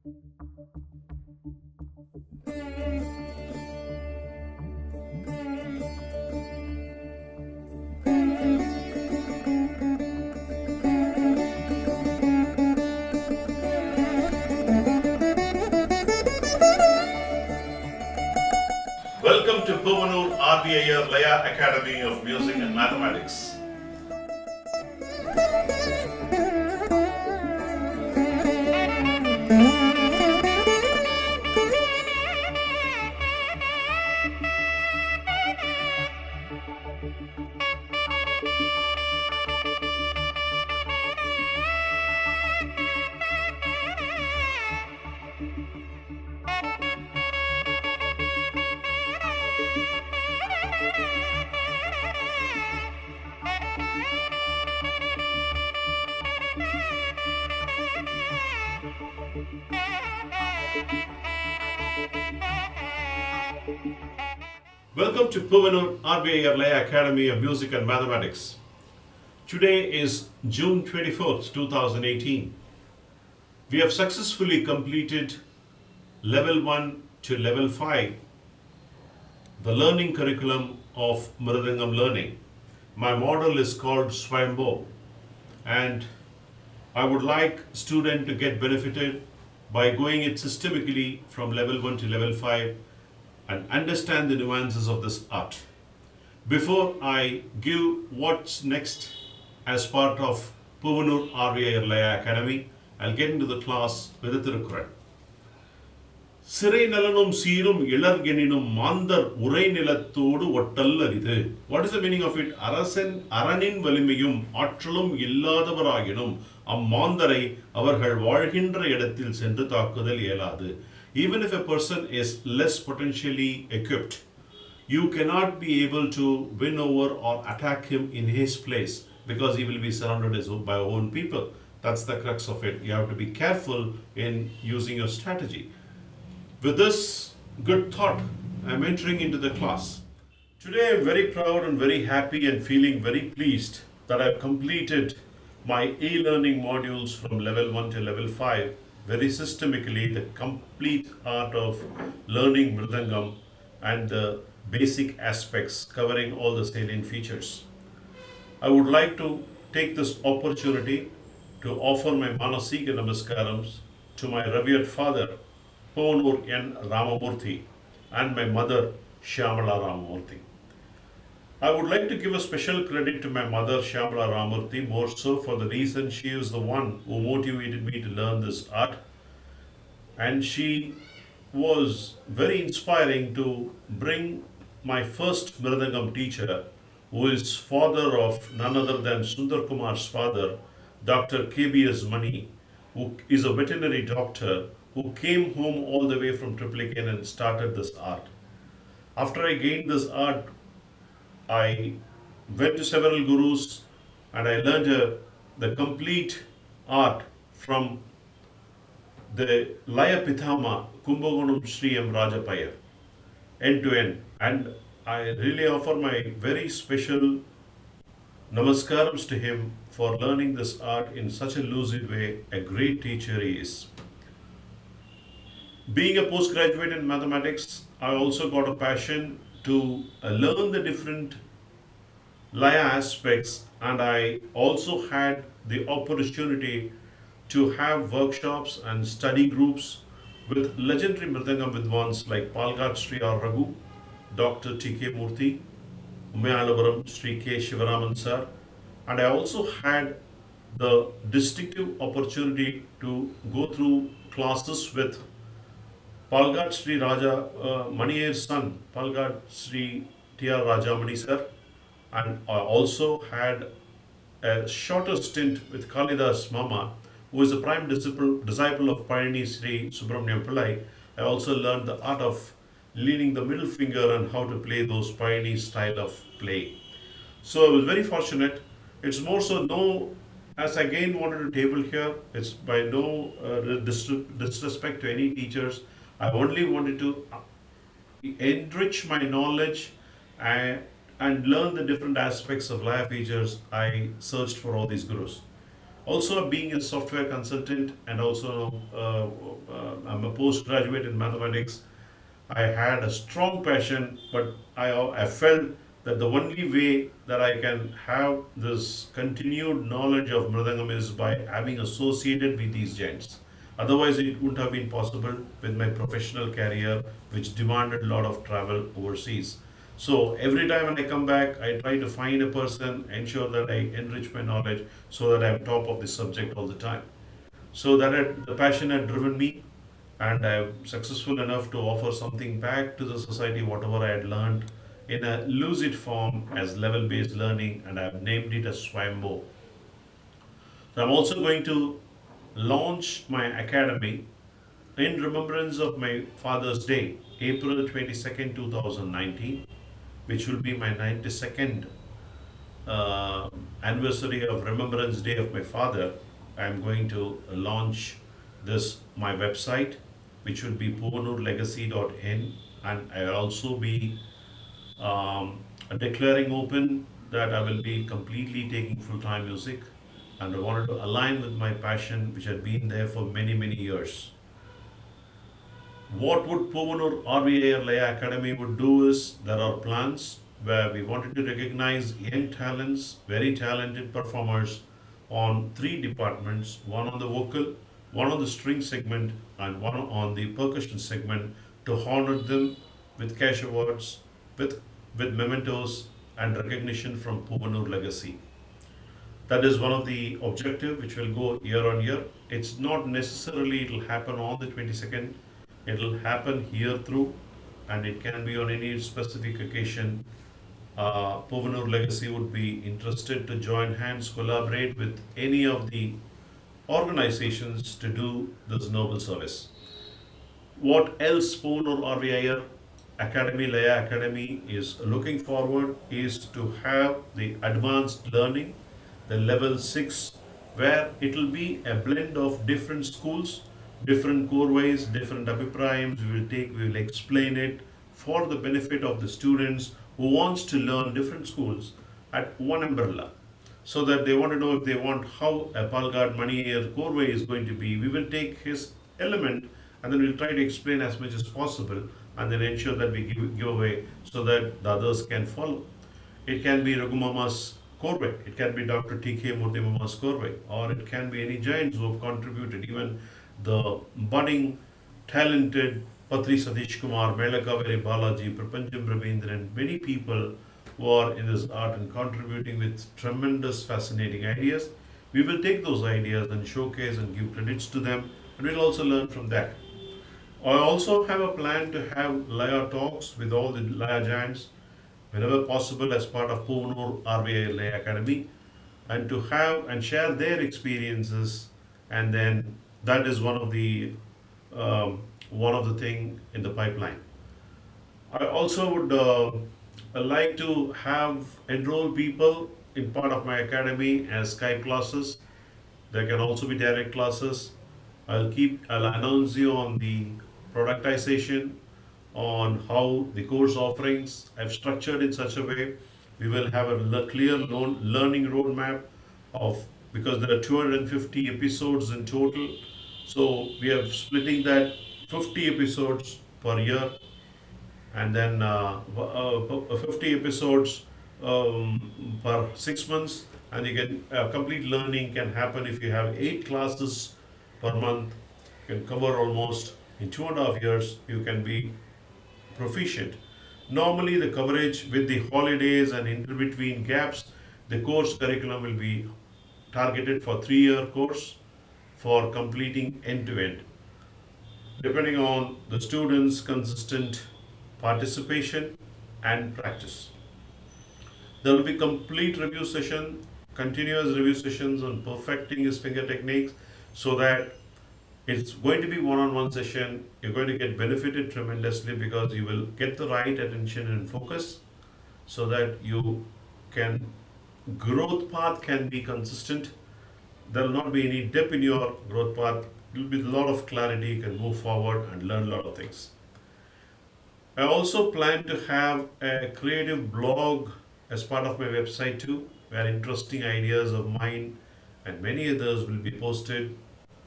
Welcome to Puvanur Iyer Laya Academy of Music and Mathematics. Welcome to Puvanur Iyer Laya Academy of Music and Mathematics. Today is June 24th, 2018. We have successfully completed Level 1 to Level 5, the learning curriculum of Mridangam learning. My model is called Swayambho, and I would like student to get benefited by going it systemically from Level 1 to Level 5 and understand the nuances of this art. Before I give what's next as part of Puvanur Iyer Laya Academy, I'll get into the class with the Tirukkural. சிறை நலனும் சீரும் இளர்கெனினும் மாந்தர் உரை நிலத்தோடு hotel அரிது. What is the meaning of it? அரணின் வலிமையும் ஆற்றலும் இல்லாதவராகினும் அம்மாந்தரை அவர்கள் வாழ்கின்ற இடத்தில் சென்று தாக்குதல் இயலாது. Even if a person is less potentially equipped, you cannot be able to win over or attack him in his place because he will be surrounded by own people. That's the crux of it. You have to be careful in using your strategy. With this good thought, I'm entering into the class. Today I'm very proud and very happy and feeling very pleased that I've completed my e-learning modules from level 1 to level 5 very systemically, the complete art of learning Mridangam and the basic aspects covering all the salient features. I would like to take this opportunity to offer my Manasika Namaskarams to my revered father, Puvanur N. Ramamurthy, and my mother, Shyamala Ramamurthy. I would like to give a special credit to my mother, Shyamala Ramamurthy, more so for the reason she is the one who motivated me to learn this art. And she was very inspiring to bring my first Mridangam teacher, who is father of none other than Sundar Kumar's father, Dr. KBS Mani, who is a veterinary doctor who came home all the way from Triplicane and started this art. After I gained this art, I went to several gurus and I learned the complete art from the Laya Pitama Kumbakonam Sri M. Rajapayar, end to end. And I really offer my very special namaskarams to him for learning this art in such a lucid way. A great teacher he is. Being a postgraduate in mathematics, I also got a passion to learn the different Laya aspects, and I also had the opportunity to have workshops and study groups with legendary Mridangam Vidwans like Palghat Sri R. Raghu, Dr. T.K. Murthy, Umayalapuram Sri K. Shivaraman sir, and I also had the distinctive opportunity to go through classes with Palghat Sri Raja Maniyer's son, Palghat Sri T.R. Rajamani sir, and I also had a shorter stint with Kalidas Mama, who is the prime disciple of Payani Sri Subramaniam Pillai. I also learned the art of leaning the middle finger and how to play those Payani style of play. So I was very fortunate. It's more so no, as I again wanted to table here, it's by no disrespect to any teachers. I only wanted to enrich my knowledge and learn the different aspects of Laya features. I searched for all these gurus. Also, being a software consultant and also I'm a postgraduate in mathematics, I had a strong passion, but I felt that the only way that I can have this continued knowledge of Mridangam is by having associated with these giants. Otherwise, it wouldn't have been possible with my professional career, which demanded a lot of travel overseas. So every time when I come back, I try to find a person, ensure that I enrich my knowledge so that I'm top of the subject all the time. So the passion had driven me, and I'm successful enough to offer something back to the society, whatever I had learned in a lucid form as level based learning, and I've named it as Swambo. So I'm also going to launch my academy in remembrance of my father's day, April 22nd, 2019, which will be my 92nd uh, anniversary of Remembrance Day of my father. I'm going to launch this my website, which will be puvanurlegacy.in, and I'll also be declaring open that I will be completely taking full-time music, and I wanted to align with my passion, which had been there for many many years. What would Puvanur RVA Laya Academy would do is there are plans where we wanted to recognize young talents, very talented performers on three departments, one on the vocal, one on the string segment, and one on the percussion segment to honor them with cash awards, with, with mementos and recognition from Puvanur Legacy. That is one of the objective which will go year on year. It's not necessarily it'll happen on the 22nd. It'll happen here through, and it can be on any specific occasion. Puvanur Legacy would be interested to join hands, collaborate with any of the organizations to do this noble service. What else Spoon or RVIR Academy, Laya Academy is looking forward is to have the advanced learning, the level 6, where it will be a blend of different schools, different core ways, different abhiprayams. We will explain it for the benefit of the students who wants to learn different schools at one umbrella, so that they want to know if they want how a Palgad Mani or Korway is going to be. We will take his element and then we'll try to explain as much as possible and then ensure that we give away so that the others can follow. It can be Raghumama's Korway, it can be Dr. T.K. Murthy Mama's Korway, or it can be any giants who have contributed, even the budding, talented Patri Satish Kumar, Melakaveri Balaji, Prapancham Ravindran, many people who are in this art and contributing with tremendous, fascinating ideas. We will take those ideas and showcase and give credits to them, and we'll also learn from that. I also have a plan to have Laya talks with all the Laya giants whenever possible as part of Puvanur RBI Laya Academy, and to have and share their experiences, and then that is one of the thing in the pipeline. I also would like to have enroll people in part of my academy as Skype classes. There can also be direct classes. I'll announce you on the productization, on how the course offerings I've structured in such a way. We will have a clear learning roadmap of, because there are 250 episodes in total. So we are splitting that 50 episodes per year, and then 50 episodes per 6 months, and you can complete learning can happen if you have 8 classes per month. You can cover almost in 2.5 years. You can be proficient. Normally, the coverage with the holidays and in between gaps, the course curriculum will be targeted for 3-year course for completing end to end, depending on the students' consistent participation and practice. There will be complete review session, continuous review sessions on perfecting his finger techniques, so that it's going to be one-on-one session. You're going to get benefited tremendously because you will get the right attention and focus, so that you can growth path can be consistent. There will not be any dip in your growth path. There will be a lot of clarity. You can move forward and learn a lot of things. I also plan to have a creative blog as part of my website too, where interesting ideas of mine and many others will be posted,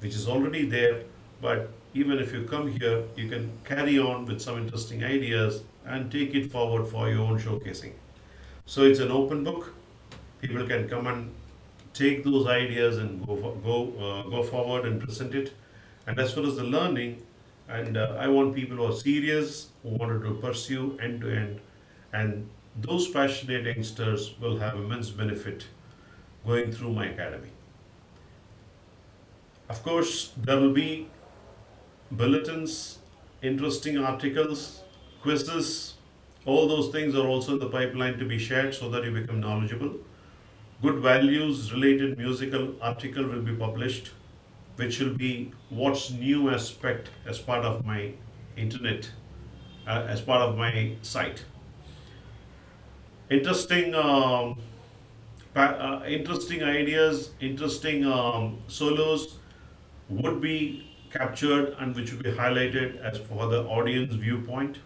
which is already there. But even if you come here, you can carry on with some interesting ideas and take it forward for your own showcasing. So it's an open book. People can come and take those ideas and go forward and present it. And as far as the learning, and I want people who are serious, who wanted to pursue end to end, and those passionate youngsters will have immense benefit going through my academy. Of course, there will be bulletins, interesting articles, quizzes. All those things are also in the pipeline to be shared so that you become knowledgeable. Good values related musical article will be published, which will be what's new aspect as part of my internet, as part of my site. Interesting, interesting ideas, interesting solos would be captured and which will be highlighted as for the audience viewpoint.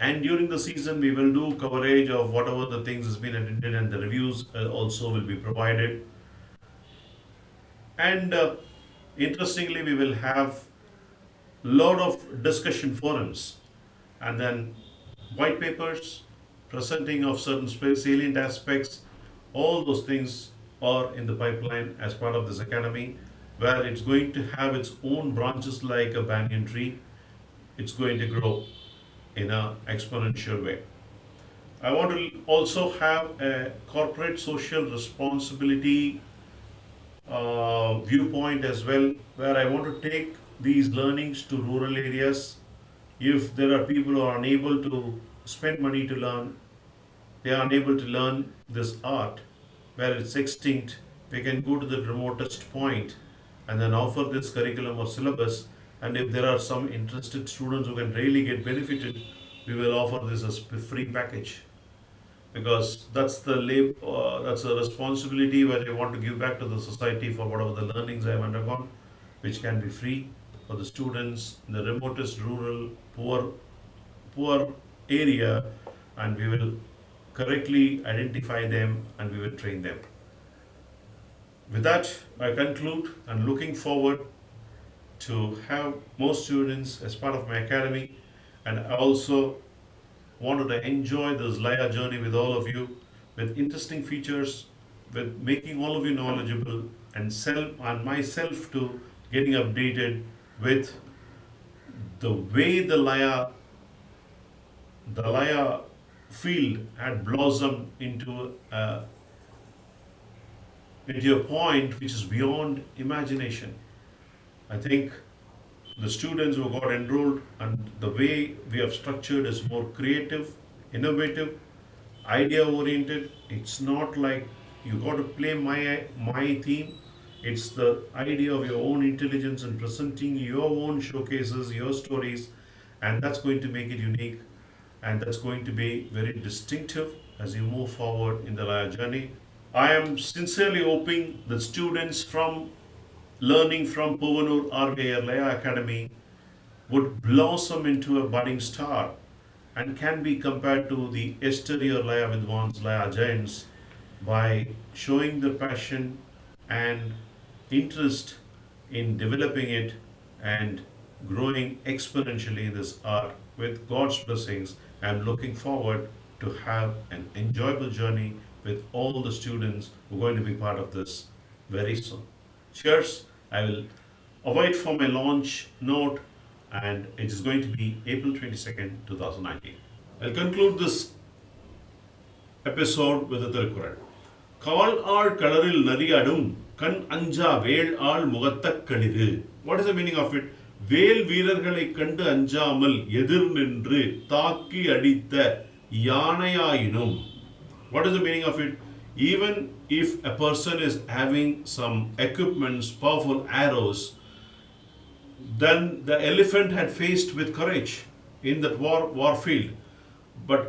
And during the season, we will do coverage of whatever the things has been attended, and the reviews also will be provided. And interestingly, we will have lot of discussion forums, and then white papers, presenting of certain salient aspects. All those things are in the pipeline as part of this academy, where it's going to have its own branches like a banyan tree. It's going to grow in an exponential way. I want to also have a corporate social responsibility viewpoint as well, where I want to take these learnings to rural areas. If there are people who are unable to spend money to learn, they are unable to learn this art where it's extinct, we can go to the remotest point and then offer this curriculum or syllabus. And if there are some interested students who can really get benefited, we will offer this as a free package, because that's that's a responsibility where I want to give back to the society for whatever the learnings I have undergone, which can be free for the students in the remotest rural poor area, and we will correctly identify them and we will train them. With that, I conclude and looking forward to have more students as part of my academy, and I also wanted to enjoy this Laya journey with all of you, with interesting features, with making all of you knowledgeable, and myself to getting updated with the way the Laya field had blossomed into a point which is beyond imagination. I think the students who got enrolled and the way we have structured is more creative, innovative, idea oriented. It's not like you got to play my theme. It's the idea of your own intelligence and presenting your own showcases, your stories, and that's going to make it unique, and that's going to be very distinctive as you move forward in the Laya journey. I am sincerely hoping that students from learning from Puvanur RBIR Laya Academy would blossom into a budding star and can be compared to the exterior Laya Vidwans, Laya Giants, by showing their passion and interest in developing it and growing exponentially in this art. With God's blessings, I'm looking forward to have an enjoyable journey with all the students who are going to be part of this very soon. Cheers. I will await for my launch note, and it is going to be April 22nd, 2019. I'll conclude this episode with a Tirukkural. கால் ஆள் கடலில் நரியாடும் கண் அஞ்சா வேள் ஆள் முகத்தக் களிறு. What is the meaning of it? வேல் வீரர்களை கண்டு அஞ்சாமல் எதிர் நின்று தாக்கி அடித்த யானையாயினும். What is the meaning of it? Even if a person is having some equipments, powerful arrows, then the elephant had faced with courage in that war field. But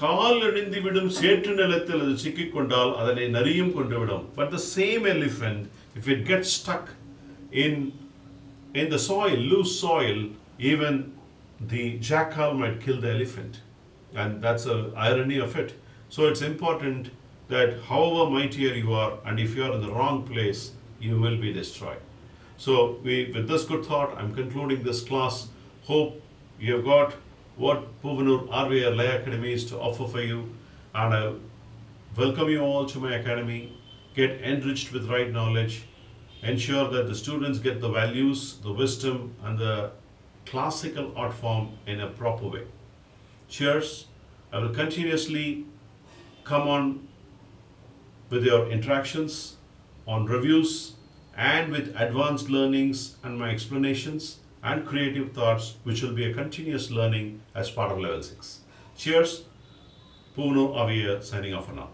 கால் அணிந்து விடும் சேற்று நிலத்தில் அது சிக்கிக்கொண்டால் அதனை நரியும் கொண்டு விடும். But the same elephant, if it gets stuck in the soil, loose soil, even the jackal might kill the elephant. And that's the irony of it. So it's important that however mightier you are, and if you are in the wrong place, you will be destroyed. So, with this good thought, I'm concluding this class. Hope you have got what Puvanur RVR Laya Academy is to offer for you, and I welcome you all to my academy. Get enriched with right knowledge. Ensure that the students get the values, the wisdom, and the classical art form in a proper way. Cheers. I will continuously come on with your interactions, on reviews, and with advanced learnings and my explanations and creative thoughts, which will be a continuous learning as part of level 6. Cheers. Puvanur Iyer signing off for now.